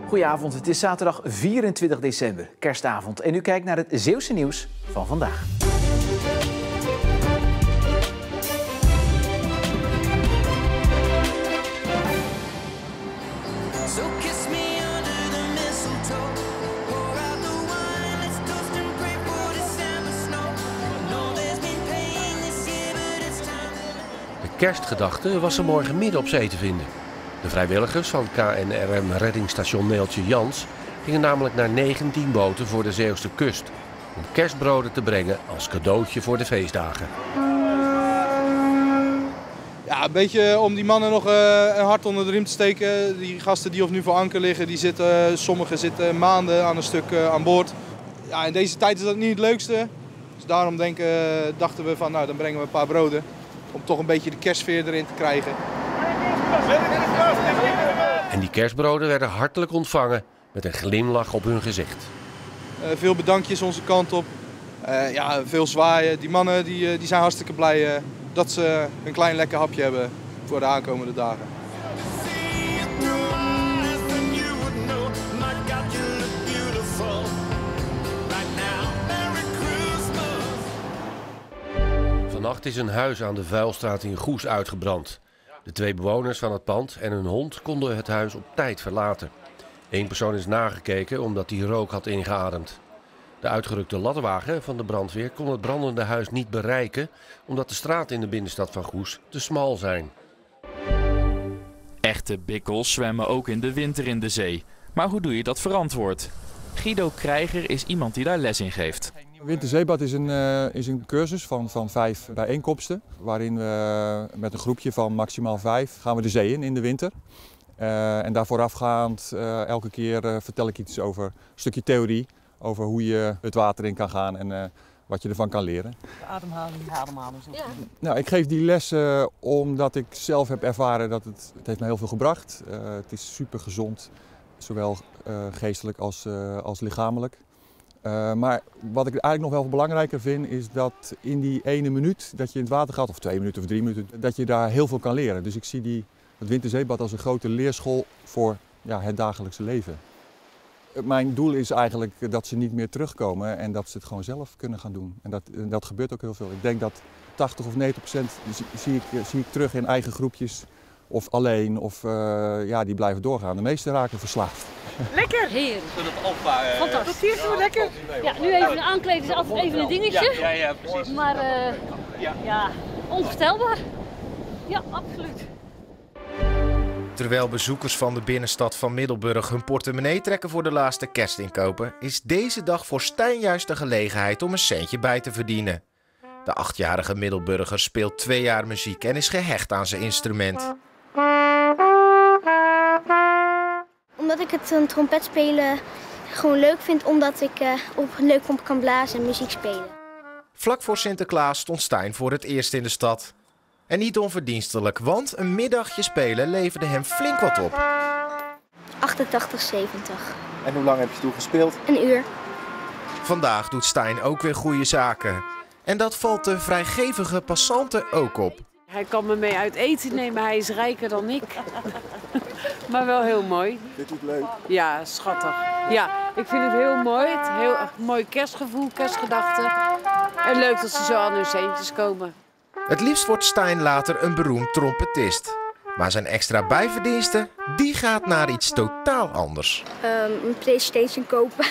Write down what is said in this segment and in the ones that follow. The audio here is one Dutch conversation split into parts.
Goedenavond, het is zaterdag 24 december, kerstavond. En u kijkt naar het Zeeuwse nieuws van vandaag. De kerstgedachte was er morgen midden op zee te vinden. De vrijwilligers van KNRM reddingsstation Neeltje Jans gingen namelijk naar 19 boten voor de Zeeuwse kust om kerstbroden te brengen als cadeautje voor de feestdagen. Ja, een beetje om die mannen nog een hart onder de riem te steken. Die gasten die nu voor anker liggen, sommigen zitten maanden aan een stuk aan boord. Ja, in deze tijd is dat niet het leukste. Dus daarom dachten we van, nou, dan brengen we een paar broden. Om toch een beetje de kerstsfeer erin te krijgen. En die kerstbroden werden hartelijk ontvangen met een glimlach op hun gezicht. Veel bedankjes onze kant op. Veel zwaaien. Die mannen die zijn hartstikke blij dat ze een klein lekker hapje hebben voor de aankomende dagen. Vannacht is een huis aan de Vuilstraat in Goes uitgebrand. De 2 bewoners van het pand en hun hond konden het huis op tijd verlaten. 1 persoon is nagekeken omdat hij rook had ingeademd. De uitgerukte ladderwagen van de brandweer kon het brandende huis niet bereiken omdat de straten in de binnenstad van Goes te smal zijn. Echte bikkels zwemmen ook in de winter in de zee. Maar hoe doe je dat verantwoord? Guido Krijger is iemand die daar les in geeft. Winterzeebad is een cursus van 5 bijeenkomsten. Waarin we met een groepje van maximaal 5 gaan we de zee in de winter. En daar voorafgaand elke keer vertel ik iets over een stukje theorie. Over hoe je het water in kan gaan en wat je ervan kan leren. De ademhaling. Ja. Nou, ik geef die lessen omdat ik zelf heb ervaren dat het heeft me heel veel gebracht. Het is super gezond, zowel geestelijk als lichamelijk. Maar wat ik eigenlijk nog wel belangrijker vind is dat in die 1 minuut dat je in het water gaat, of 2 minuten of 3 minuten, dat je daar heel veel kan leren. Dus ik zie het winterzeebad als een grote leerschool voor het dagelijkse leven. Mijn doel is eigenlijk dat ze niet meer terugkomen en dat ze het gewoon zelf kunnen gaan doen. En dat gebeurt ook heel veel. Ik denk dat 80 of 90% zie ik terug in eigen groepjes of alleen of die blijven doorgaan. De meesten raken verslaafd. Lekker! Heerlijk. Fantastisch. Dat is zo lekker. Ja, nu even aankleden is altijd even een dingetje. Ja, precies. Maar onvoorstelbaar. Ja, absoluut. Terwijl bezoekers van de binnenstad van Middelburg hun portemonnee trekken voor de laatste kerstinkopen, is deze dag voor Stijn juist de gelegenheid om een centje bij te verdienen. De 8-jarige Middelburger speelt 2 jaar muziek en is gehecht aan zijn instrument. Omdat ik het trompet spelen gewoon leuk vind, omdat ik leuk op kan blazen en muziek spelen. Vlak voor Sinterklaas stond Stijn voor het eerst in de stad. En niet onverdienstelijk, want een middagje spelen leverde hem flink wat op. 88, 70. En hoe lang heb je toen gespeeld? 1 uur. Vandaag doet Stijn ook weer goede zaken. En dat valt de vrijgevige passanten ook op. Hij kan me mee uit eten nemen, hij is rijker dan ik. Maar wel heel mooi. Vind je het leuk? Ja, schattig. Ja, ik vind het heel mooi. Het heel mooi kerstgevoel, kerstgedachte. En leuk dat ze zo aan hun centjes komen. Het liefst wordt Stijn later een beroemd trompetist. Maar zijn extra bijverdiensten, die gaat naar iets totaal anders. Een PlayStation kopen.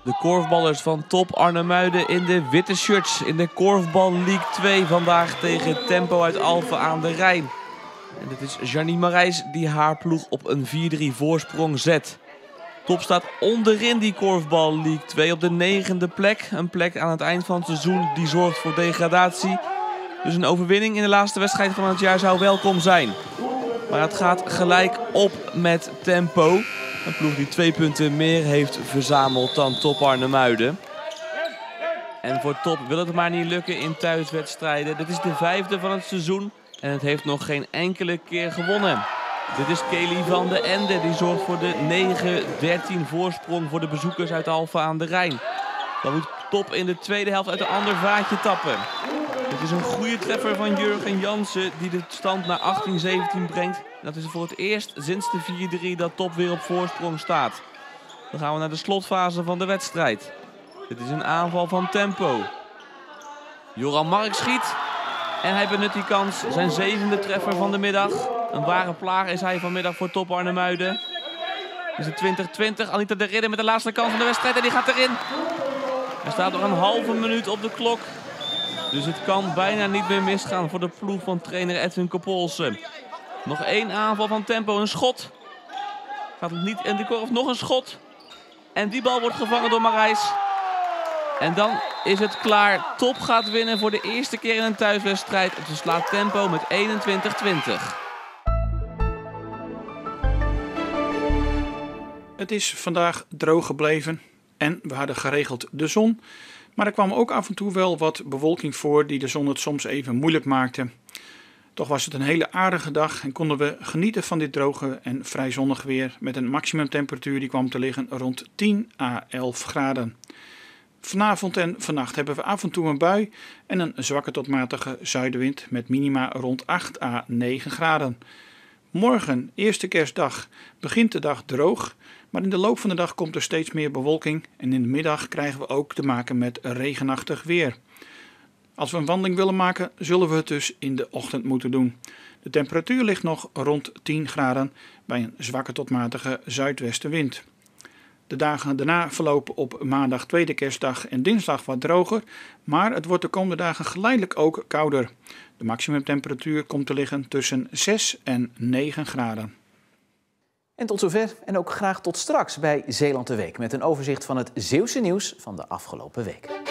De korfballers van Top Arnhemuiden in de witte shirts in de Korfbal League 2 vandaag tegen Tempo uit Alphen aan de Rijn. En dit is Jannie Marijs die haar ploeg op een 4-3 voorsprong zet. Top staat onderin die Korfbal League 2 op de 9e plek. Een plek aan het eind van het seizoen die zorgt voor degradatie. Dus een overwinning in de laatste wedstrijd van het jaar zou welkom zijn. Maar het gaat gelijk op met Tempo. Een ploeg die 2 punten meer heeft verzameld dan Top Arnhemuiden. En voor Top wil het maar niet lukken in thuiswedstrijden. Dit is de 5e van het seizoen en het heeft nog geen enkele keer gewonnen. Dit is Kelly van de Ende, die zorgt voor de 9-13 voorsprong voor de bezoekers uit Alphen aan de Rijn. Dan moet Top in de tweede helft uit een ander vaatje tappen. Het is een goede treffer van Jurgen Jansen die de stand naar 18-17 brengt. Dat is voor het eerst sinds de 4-3 dat Top weer op voorsprong staat. Dan gaan we naar de slotfase van de wedstrijd. Dit is een aanval van Tempo. Joran Mark schiet. En hij benut die kans. Zijn 7e treffer van de middag. Een ware plaag is hij vanmiddag voor Top Arnhemuiden. Is het 2020. Anita de Ridder met de laatste kans van de wedstrijd. En die gaat erin. Er staat nog een halve minuut op de klok. Dus het kan bijna niet meer misgaan voor de ploeg van trainer Edwin Kopolsen. Nog 1 aanval van Tempo. Een schot. Gaat het niet in de korf. Nog een schot. En die bal wordt gevangen door Marijs. En dan is het klaar. Top gaat winnen voor de eerste keer in een thuiswedstrijd. Ze slaat Tempo met 21-20. Het is vandaag droog gebleven en we hadden geregeld de zon. Maar er kwam ook af en toe wel wat bewolking voor die de zon het soms even moeilijk maakte. Toch was het een hele aardige dag en konden we genieten van dit droge en vrij zonnig weer met een maximumtemperatuur die kwam te liggen rond 10 à 11 graden. Vanavond en vannacht hebben we af en toe een bui en een zwakke tot matige zuidenwind met minima rond 8 à 9 graden. Morgen, eerste kerstdag, begint de dag droog, maar in de loop van de dag komt er steeds meer bewolking en in de middag krijgen we ook te maken met regenachtig weer. Als we een wandeling willen maken, zullen we het dus in de ochtend moeten doen. De temperatuur ligt nog rond 10 graden bij een zwakke tot matige zuidwestenwind. De dagen daarna verlopen op maandag, tweede kerstdag en dinsdag wat droger, maar het wordt de komende dagen geleidelijk ook kouder. De maximumtemperatuur komt te liggen tussen 6 en 9 graden. En tot zover en ook graag tot straks bij Zeeland de Week met een overzicht van het Zeeuwse nieuws van de afgelopen week.